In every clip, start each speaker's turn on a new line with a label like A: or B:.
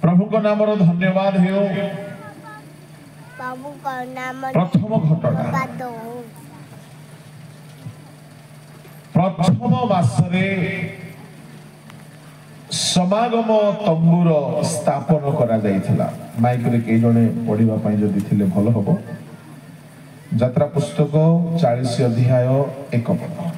A: प्रभु को नाम धन्यवाद हो। प्रथम घटना प्रथम मासरे समागम तंबूर स्थापन करा जाइथिला। माइक रे के जने पढिबा पई जदि थिले भलो हबो। यात्रा पुस्तक 40 अध्याय 1 पद।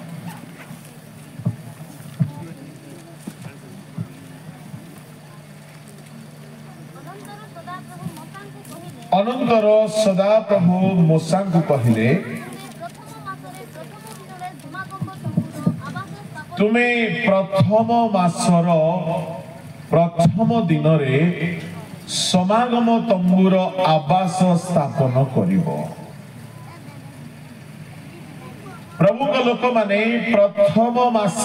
A: अनंतर सदा प्रभु मूसा को कहले तुम्हें प्रथम मासर प्रथम दिन रे समागम तंबूर आवास स्थापन करिवो। प्रभु को लोक माने प्रथम मास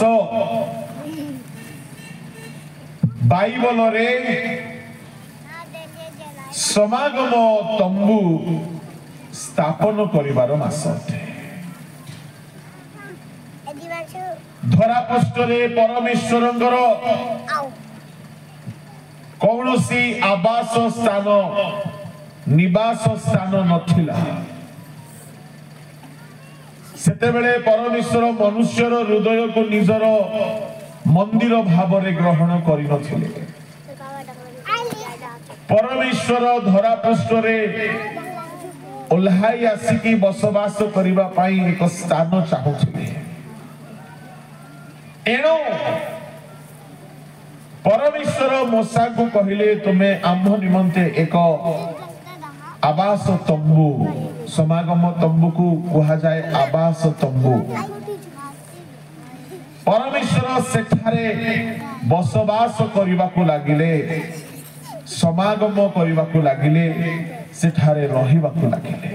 A: बाइबल रे समागम तंबू स्थापन करिवार मास अटे। धरा पृष्ठरे परमेश्वरंकर कौनसी आवास स्थान निवास स्थान नथिला। सेतेबेले परमेश्वर मनुष्यर हृदय को निजर मंदिर भावरे ग्रहण करि नथिले। परमेश्वर धरा पृष्ठरे ओल्हाई आसिकी बसवास करिबा पाई एक स्थान चाहुथिले। एणो परमेश्वर मूसा को कहले तुम्हें आम्भ निमंते एक आवास तंबू समागम तंबू को कहा जाए आवास तंबू। परमेश्वर सेठारे बसवास करिबा को लागिले समागम करिबा को लागिले सेठारे रहिबा को लागिले।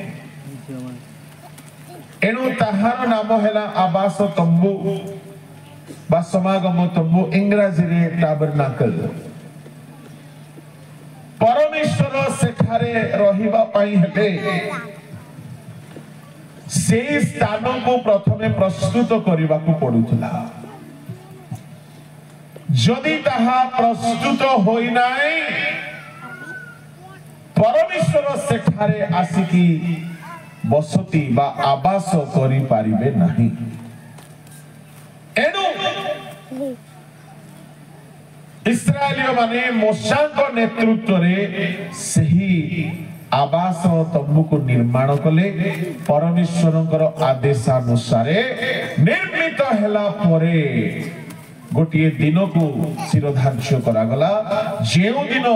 A: एणु ताहार नाम हैला आवास तंबू बा समागम तंबू इंग्रजी रे टैबरनाकल। परमेश्वर सेठारे रहिबा पाई हेले से स्थान को प्रथमे प्रस्तुत करिबा को पडुथला। जदि ताहा प्रस्तुत होई नाही परमेश्वर सेठारे आसिकी बसती बा आवास करि पारिबे नाही। एनु इस्राएलियो माने मूसा को नेतृत्व रे सही आवास तंबू को निर्माण कले। परमेश्वरंकर आदेशानुसार निर्मित हैला परे गोटिए दिन को शिरोधार्य करा गला। जेउ दिन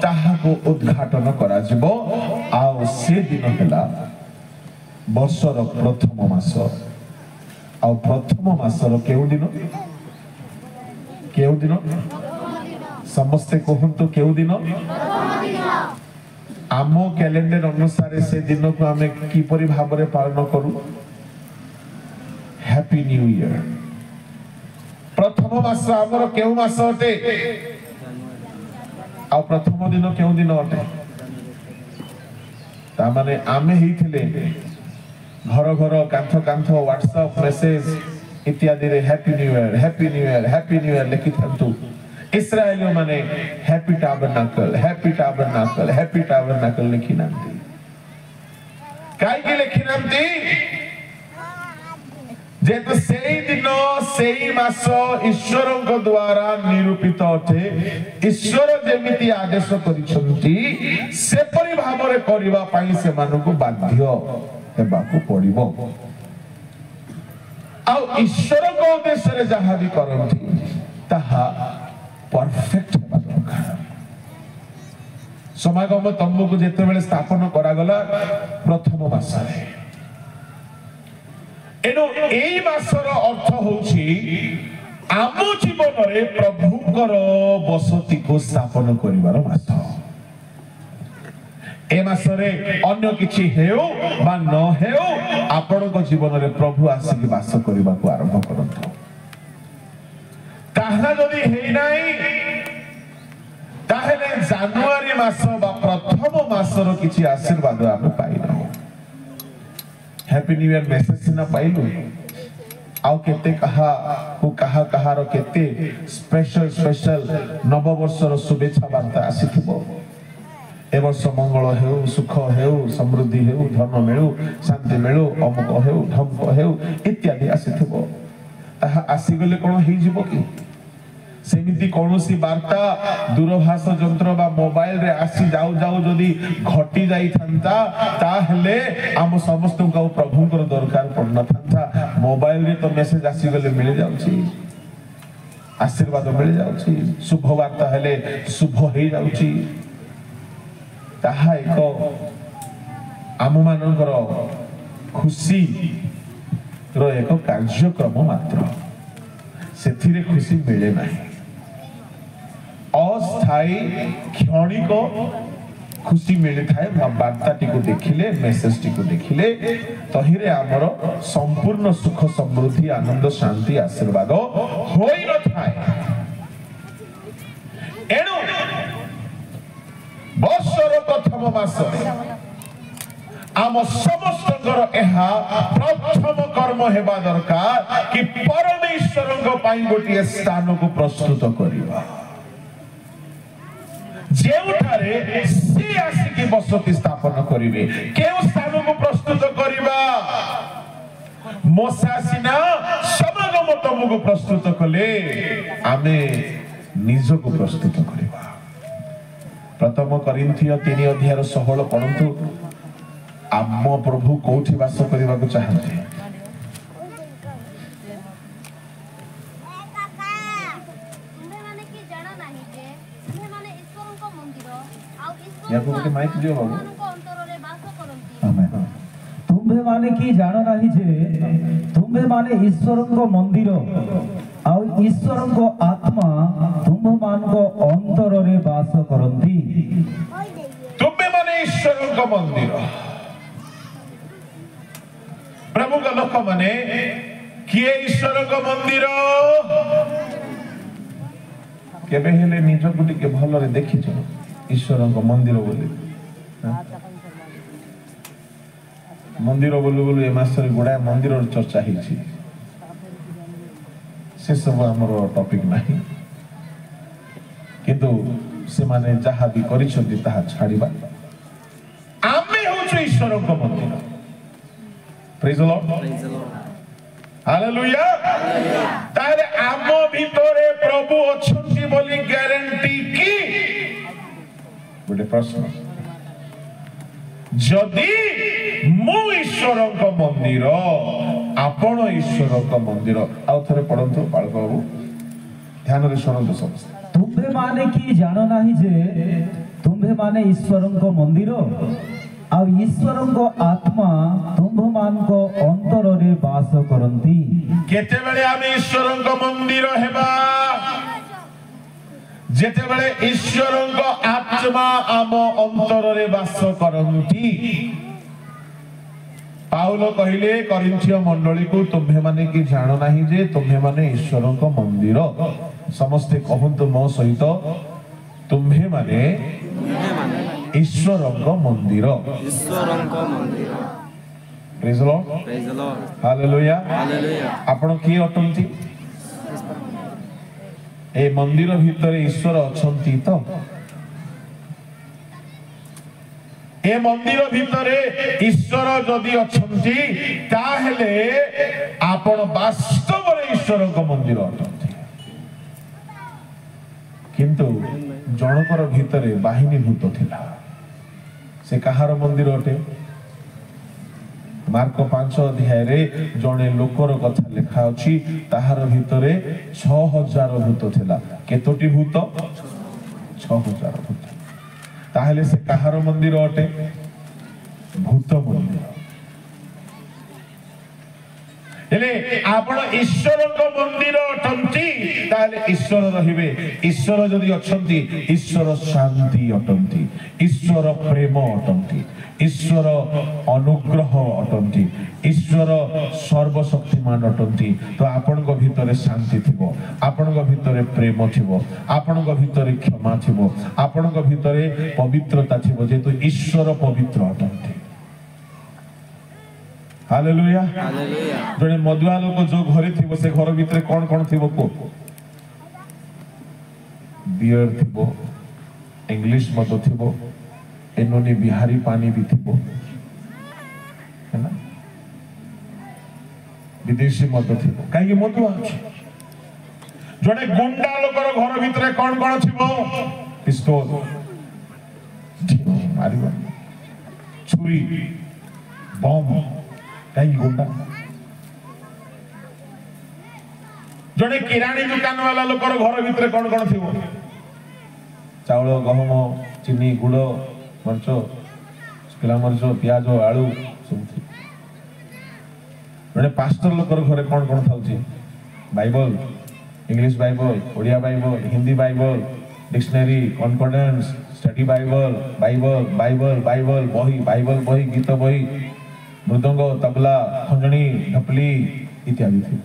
A: ताहा को उद्घाटन करा जिवो आ से दिन हैला वर्षर प्रथम मास। आ प्रथम मासर केउ दिन समस्ते कहंतु केउ दिन आम कैलेंडर अनुसार से दिन को आमे किपरि भाबरे पालन करू। Happy new year. प्रथम मास हमर केउ मास अटे आ प्रथम दिन केउ दिन अटे। ता माने आमे हिथिले घर घर कांथ कांथ व्हाट्सएप मेसेज इत्यादि रे happy new year happy new year happy new year लिखि थंतु। इस्राएलियो माने हैप्पी टैबरनाकल लिखि नांती। काई के लिखि नांती जे तो सेई दिन सेई मास ईश्वरଙ୍କ द्वारा निरूपित अटे। ईश्वर जेमिति आदेश करिसंती सेपरि भाबरे करिबा पई से मानको बाध्य हेबाकू पड़िबो। आ ईश्वर को उद्देश्य रे जहा भी करंती ताहा परफेक्ट हेबा दरकार। समागम तंबू को जेते बेले स्थापन करा गला प्रथम मासरे। एनो एई मासर अर्थ होछि आम जीवन रे प्रभुकर बसती को स्थापन करिवार मास। ए मासरे अन्य किछि हेउ बा न हेउ आपण को जीवन रे प्रभु आसी वास करबा को आरंभ करंतु। ताहा जदि हेइ नाही ताहेले जनवरी मास बा प्रथम मासर किछि आशीर्वाद हम पाइना। हैप्पी न्यू ईयर मेसेज सिना पाइलु आउ केते कहार केते स्पेशल स्पेशल नववर्षर शुभेच्छा वार्ता आसीथिबो ए वर्ष मंगल हेउ सुख हेउ समृद्धि हेउ धन मिलु शांति मिलु अमुक हेउ ढमक हेउ इत्यादि आसीथिबो ताहा आसीगले कोन हेइ जिवो कि सेमिति कोनोसी वार्ता दूरभाष यंत्र बा मोबाइल रे आसी जाऊ जाऊ जदी घटी जाई थांता ताहले हम समस्त को प्रभु को दरकार पड़ना थांता मोबाइल रे तो मेसेज आसी गले मिल जाउची आशीर्वाद मिल जाउची शुभ वार्ता हेले शुभ हेइ जाउची ताहा एको आम मानकर खुशी रो एको कार्यक्रम मात्र सेथिरे खुशी मिले नाही अस्थायी क्षणिक खुशी मिले थाए वार्ता टी को देखिले मेसेज टी को देखिले तहिरे आमर संपूर्ण सुख समृद्धि आनंद शांति आशीर्वाद होई न थाए एणु वर्षर प्रथम मास आम समस्तଙ୍କର ଏହା प्रथम कर्म हेबा दरकार कि परमेश्वरଙ୍କ ପାଇଁ गोटे स्थान को प्रस्तुत करिबा जेउठारे सी आसिकी बसति स्थापन करिवे केउ स्थान को प्रस्तुत करिबा मोसासिना समागम तमको प्रस्तुत कले आमे निज को प्रस्तुत करिबा प्रथम करिन्थिय 3 अध्याय 16 पढन्तु आम प्रभु कोठी वास करबा को चाहते याको माइक दियो बाबू आमेन
B: तुम्भे माने की जानो नाही जे तुम्भे माने ईश्वर को मंदिर आउ ईश्वर को आत्मा तुम्भ मान को अंतर रे वास करंती
A: तुम्भे माने ईश्वर को मंदिर प्रभु का लोक माने किए ईश्वर को मंदिर केबे हेले निज को टिके भल रे देखि छ ईश्वर को मंदिर बोली मंदिर बोलू बोलू ए मासरे गुडा मंदिर चर्चा हिची से सब हमरो टॉपिक नाही किंतु से माने जहा भी करिसथि ताहा छाड़ीबा आमे होछु ईश्वर को मंदिर प्रेज द लॉर्ड हालेलुया तारे आम भितरे प्रभु अछंती बोली ग्यारंटी की गोटे प्रश्न जदि मु ईश्वर को मंदिर आपण ईश्वर को मंदिर आउ थरे पढंतु बालक बाबू ध्यान रे सुनंतु समस्त
B: तुम्भे माने की जानो नाही जे तुम्भे माने ईश्वर को मंदिर आउ ईश्वर को आत्मा तुम्भ मान को अंतर रे वास करंती
A: केते बेले आमे ईश्वर को मंदिर हेबा जेते बेले ईश्वर को आत्मा आम अंतर रे वास करंती पाउलो कहिले करिन्थिय मंडली को तुम्भे माने की जानो नाही जे तुम्भे माने ईश्वर को मंदिर समस्ते कहंतु मो सहित तुम्भे माने ईश्वर को मंदिर प्रेज द लॉर्ड हालेलुया आपण की अटंती ए मंदिर भीतर ईश्वर अछंती तो ए मंदिर भीतर ईश्वर जदि अछंती ताहेले आपण वास्तव रे ईश्वर को मंदिर अटंती किंतु जनकर भीतर बाहिनी भूत थिला से कहार मंदिर अटे मार्क 5 अध्याय रे जने लोकर कथा लिखा अछि ताहार भीतरे 6000 भूत थिला केतोटी भूत 6000 भूत ताहले से कहार मंदिर अटे भूत मंदिर हेले आपण ईश्वर को मंदिर अटंती ताले ईश्वर रहिबे ईश्वर जदि अछंती ईश्वर शांति अटंती ईश्वर प्रेम अटंती ईश्वर अनुग्रह अटंती ईश्वर सर्वशक्तिमान अटंती तो आपण को भीतर शांति थिबो आपण को भीतर प्रेम थिबो आपण को भीतर क्षमा थिबो आपण को भीतर पवित्रता थिबो जेतु ईश्वर पवित्र अटंती हालेलुया
C: हालेलुया
A: जने मधुआ लोक जो घरे थिबो से घर भितर कोन कोन थिबो को बियर थिबो इंग्लिश मद थिबो एनोनी बिहारी पानी भी थिबो है ना विदेशी मद थिबो काई मधुआ अछि जने गुंडा लोकर घर भितर कोन कोन थिबो पिस्तौल मारिबो छुरी बम काई गुंडा जने किरानी दुकान वाला लोकर घर भितर कोन कोन थिबो चाउल गहम चीनी गुड़ मरच शुखला मरच प्याज आलू सब जने पास्टर लोकर घरे कोन कोन थाउची Bible English Bible Odia Bible Hindi Bible dictionary concordance study Bible Bible Bible Bible बही बाइबल बही गीत बही मृदंग तबला खंजणी ढपली इत्यादि थी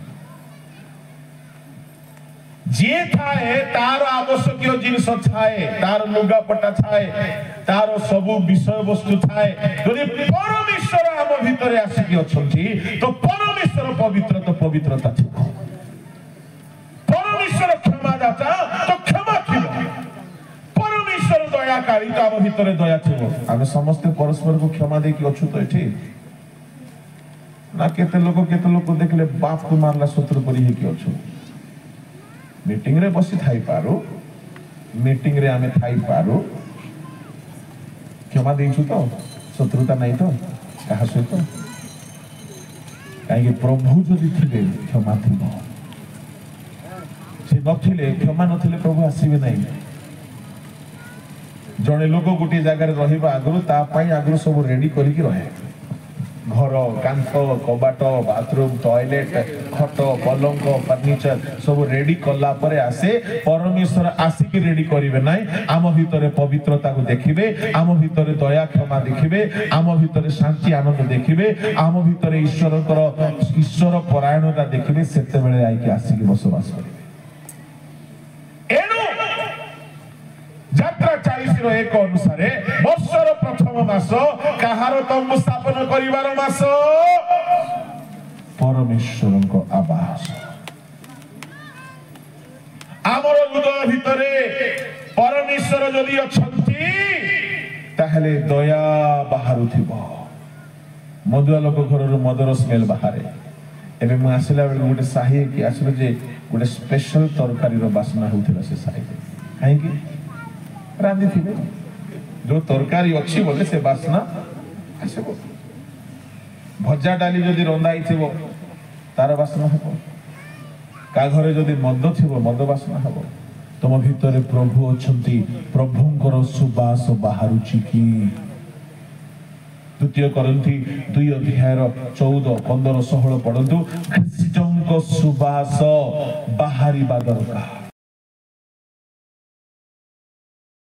A: जे थाए तार आवश्यक जिनिस थाए तार लुगापटा थाए तार सब विषय वस्तु थाए यदि परमेश्वर आम भितरे आसिक अछंती तो परमेश्वर पवित्र तो पवित्रता थिबो परमेश्वर क्षमादाता तो क्षमा थिबो परमेश्वर दयाकारी तो आम भितरे दया थिबो आमे समस्त परस्पर को क्षमा दे कि अछु तो एठी ना केते लोक देखले बाप को मारला शत्रु परि हे कि अछु मीटिंग रे बसी थाई पारो मीटिंग रे आमे थाई पारो क्षमा देइछु तो शत्रुता नहीं तो कहा सहित काहे प्रभु जदि थिबे क्षमा थिबो से नथिले क्षमा नथिले प्रभु आसीबे नहीं जने लोक गोटे जगह रहिबा आगु ता पई आगु सब रेडी करी की रहे घर कांथ कबाट बाथरूम टॉयलेट खट पलंक फर्निचर सब रेडी कला परे आसे परमेश्वर आसिक रेडी करिवे नाही आम भितरे पवित्रता को देखिबे आम भितरे दया क्षमा देखिबे आम भितरे शांति आनंद देखिबे आम भितरे ईश्वर परायणता देखिबे सेते बेले आइ के आसिक बसवास करिवे एनु यात्रा 40 रो एक अनुसार वर्षर प्रथम मास कहार तंबु स्थापन करिवार मास परमेश्वरको आवास आमर हृदय भितरे परमेश्वर जदि अछंती ताहले दया बाहरु थिबो मधुआ लोक घर मदर स्मेल बाहरे एबे मु आसिला बेल गोटे साही कि आसिलो जे गोटे स्पेशल तरकारी रो बासना होथिला से साही काहे कि रांधी थिबे जो तरकारी अच्छी बोले से बासना आसबो भजा डाली जदि रंधाई थिबो तार बासना हबो का घरे जदि मद थिबो मद बासना हबो तुम भितरे प्रभु अछंती प्रभुंकर सुबास बाहरुची की द्वितीय कोरिन्थी 2 अध्याय 14 15 16 पढंतु ख्रीष्टंक सुबास बाहरी दरकार